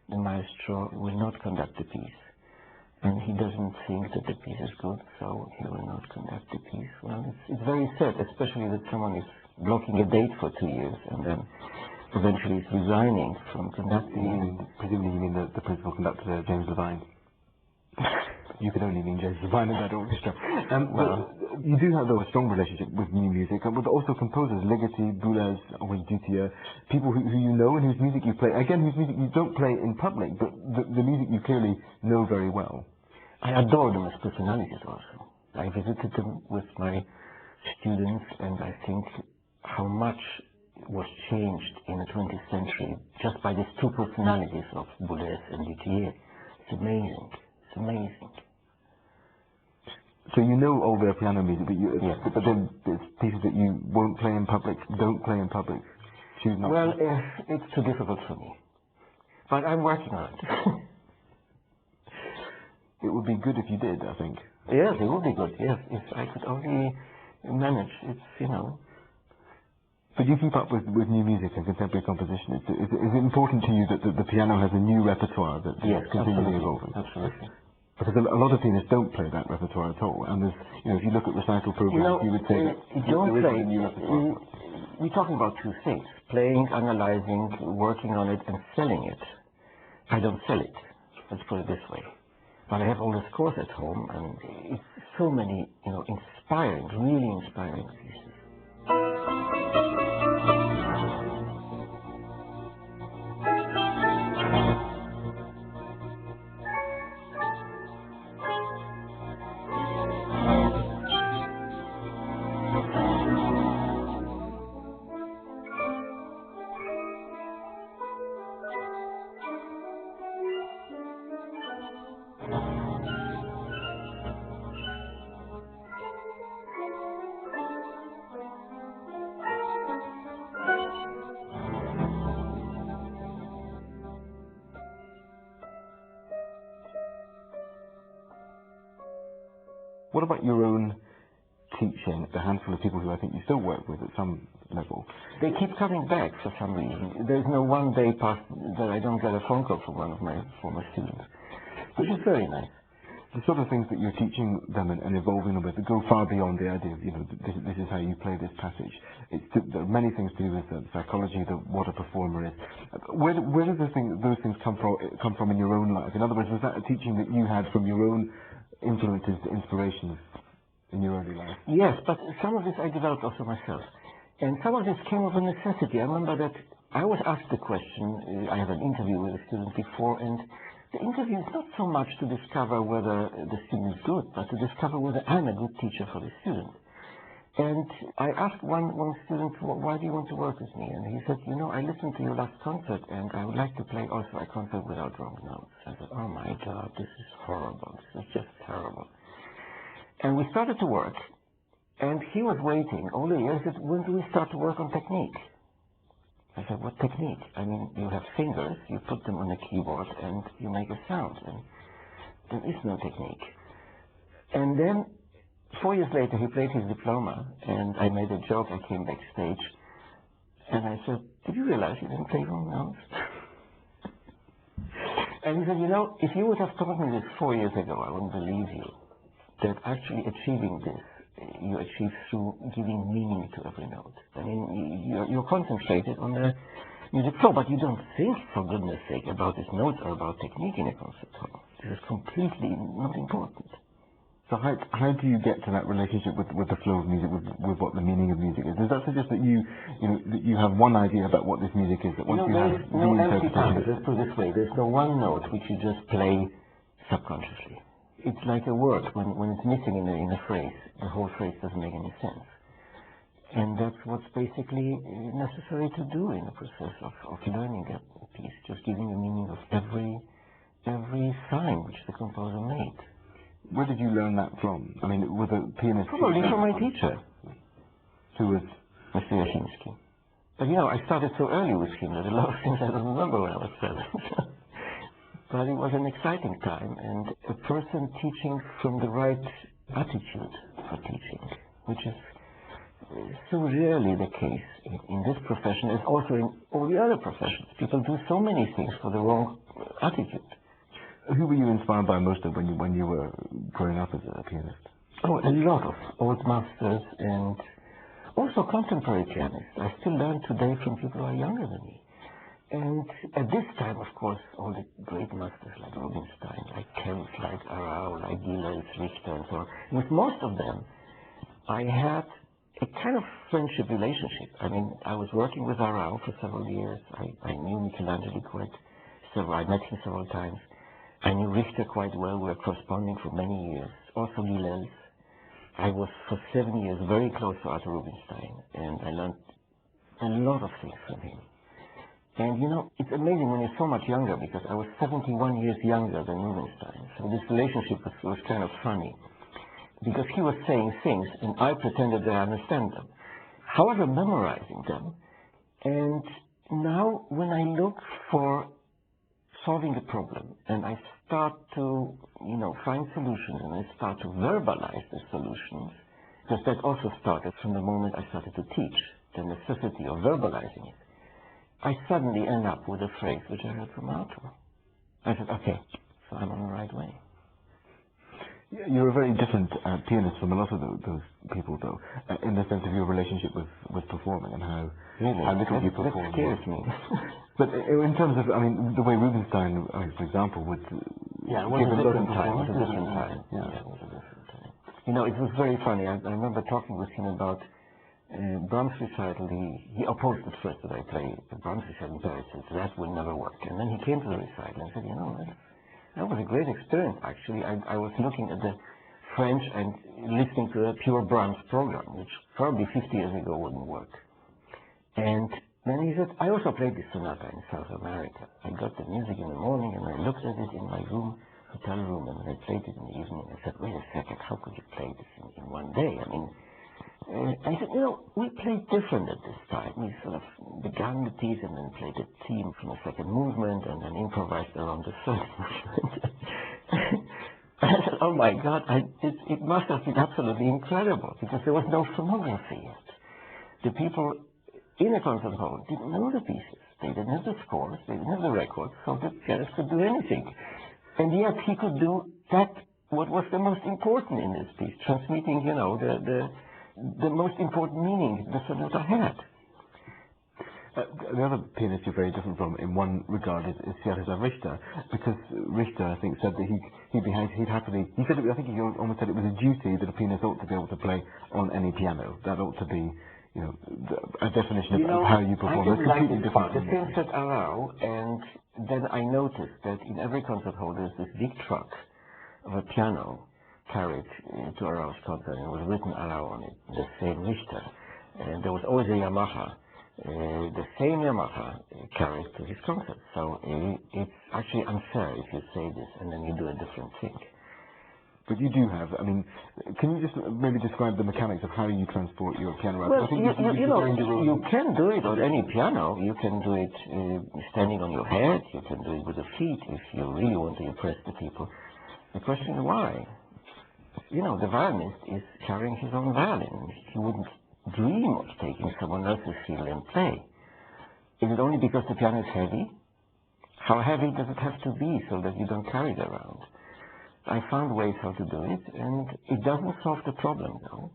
the maestro will not conduct the piece. And he doesn't think that the piece is good, so he will not conduct the piece. Well, it's very sad, especially that someone is blocking a date for 2 years and then eventually is resigning from conducting. Presumably you mean the principal conductor, James Levine. You could only mean James Levine in that orchestra. Well, you do have, though, a strong relationship with new music, and with also composers, Ligeti, Boulez, or Duthier, people who you know and whose music you play. Again, whose music you don't play in public, but the music you clearly know very well. I adore them as personalities also. I visited them with my students, and I think how much was changed in the 20th century just by these two personalities of Boulez and Duthier. It's amazing. It's amazing. So you know all their piano music, yes. But then there's pieces that you won't play in public, don't play in public, choose not well, to. It's too difficult for me. But I'm working on it. It would be good if you did, I think. Yes, it would be good, yes. If I could only manage, But you keep up with new music and contemporary composition. Is it important to you that the piano has a new repertoire that is continually evolving? Absolutely. Because a lot of pianists don't play that repertoire at all. And there's, if you look at recital programs, you would say that there is a new repertoire. We're talking about two things: playing, analyzing, working on it, and selling it. I don't sell it. Let's put it this way. But I have all the scores at home, and it's so many, inspiring, really inspiring pieces. What about your own teaching, the handful of people who I think you still work with at some level? They keep coming back for some reason. There's no one day past that I don't get a phone call from one of my former students, which is very nice. The sort of things that you're teaching them and evolving them with go far beyond the idea of, this is how you play this passage. There are many things to do with the psychology, what a performer is. Where do those things come from in your own life? In other words, was that a teaching that you had from your own influences, inspirations in your early life? Yes, but some of this I developed also myself. And some of this came of a necessity. I remember that I was asked the question, I had an interview with a student before, and the interview is not so much to discover whether the student is good, but to discover whether I'm a good teacher for the student. And I asked one student, why do you want to work with me? And he said, I listened to your last concert, and I would like to play also a concert without wrong notes. I said, oh my God, this is horrible. This is just terrible. And we started to work, and he was waiting all the years. He said, when do we start to work on technique? I said, what technique? I mean, you have fingers, you put them on a keyboard, and you make a sound. And there is no technique. And then 4 years later, he played his diploma, and I made a joke. I came backstage, and I said, did you realize you didn't play wrong notes? And he said, if you would have told me this 4 years ago, I wouldn't believe you. That actually achieving this, you achieve through giving meaning to every note. I mean, you're concentrated on the music flow, but you don't think, for goodness sake, about these notes or about technique in a concert hall. This is completely not important. So how do you get to that relationship with the flow of music, with what the meaning of music is? Does that suggest that you have one idea about what this music is, that once you have no empty time. Let's put it this way. There's no one note which you just play subconsciously. It's like a word. When it's missing in a phrase, the whole phrase doesn't make any sense. And that's what's basically necessary to do in the process of learning a piece, just giving the meaning of every sign which the composer made. Where did you learn that from? I mean, with a pianist? Probably from my teacher. Who was? Mr. Yashinsky. But I started so early with him that a lot of things I don't remember when I was 7. But it was an exciting time, and a person teaching from the right attitude for teaching, which is so rarely the case in this profession, as also in all the other professions. People do so many things for the wrong attitude. Who were you inspired by most of when you were growing up as a pianist? Oh, a lot of old masters and also contemporary pianists. I still learn today from people who are younger than me. And at this time, of course, all the great masters like Rubinstein, like Kempf, like Arau, like Gilels, Richter, and so on. With most of them, I had a kind of friendship relationship. I mean, I was working with Arau for several years. I knew Michelangelo quite several. I met him several times. I knew Richter quite well. We were corresponding for many years. Also Gilels. I was for 7 years very close to Arthur Rubinstein, and I learned a lot of things from him. And you know, it's amazing when you're so much younger, because I was 71 years younger than Rubinstein. So this relationship was kind of funny, because he was saying things and I pretended that I understand them. However, memorizing them. And now when I look for solving a problem and I start to, you know, find solutions and I start to verbalize the solutions, because that also started from the moment I started to teach, the necessity of verbalizing it. I suddenly end up with a phrase which I heard from Arthur. I said, okay, so I'm on the right way. You're a very different pianist from a lot of those people, though, in the sense of your relationship with performing and how little you perform. That scares me. But in terms of, I mean, the way Rubinstein, for example, would give a lot of performance. It was a different time. Yeah, it was a different time. You know, it was very funny. I remember talking with him about Brahms recital. He opposed at first that I play the Brahms recital in Paris. He said, that will never work. And then he came to the recital and said, you know, that was a great experience, actually. I was looking at the French and listening to a pure Brahms program, which probably 50 years ago wouldn't work. And then he said, I also played this sonata in South America. I got the music in the morning and I looked at it in my room, hotel room, and I played it in the evening. I said, wait a second, how could you play this in one day? I mean, I said, you know, we played different at this time. We sort of began the piece and then played a theme from the second movement and then improvised around the third movement. I said, oh my God, it must have been absolutely incredible because there was no phonography yet. The people in a concert hall didn't know the pieces. They didn't have the scores, they didn't have the records, so the pianist could do anything. And yet he could do that, what was the most important in this piece, transmitting, you know, the most important meaning the sonata had. The other pianist you're very different from in one regard is Theodor Richter, because Richter, I think, said that he'd happily, he said, I think he almost said it was a duty that a pianist ought to be able to play on any piano. That ought to be, you know, a definition of how you perform. I didn't like this part. The thing same said Arau, and then I noticed that in every concert hall there's this big truck of a piano carried to Arau's concert, and it was written Arau on it, the same Richter. And there was always a Yamaha, the same Yamaha carried to his concert. So it's actually unfair if you say this and then you do a different thing. But you do have, I mean, can you just maybe describe the mechanics of how you transport your piano around? Well, you can do it on any piano. You can do it standing on your head. You can do it with the feet if you really want to impress the people. The question is why? You know, the violinist is carrying his own violin. He wouldn't dream of taking someone else's fiddle and play. Is it only because the piano is heavy? How heavy does it have to be so that you don't carry it around? I found ways how to do it, and it doesn't solve the problem, though.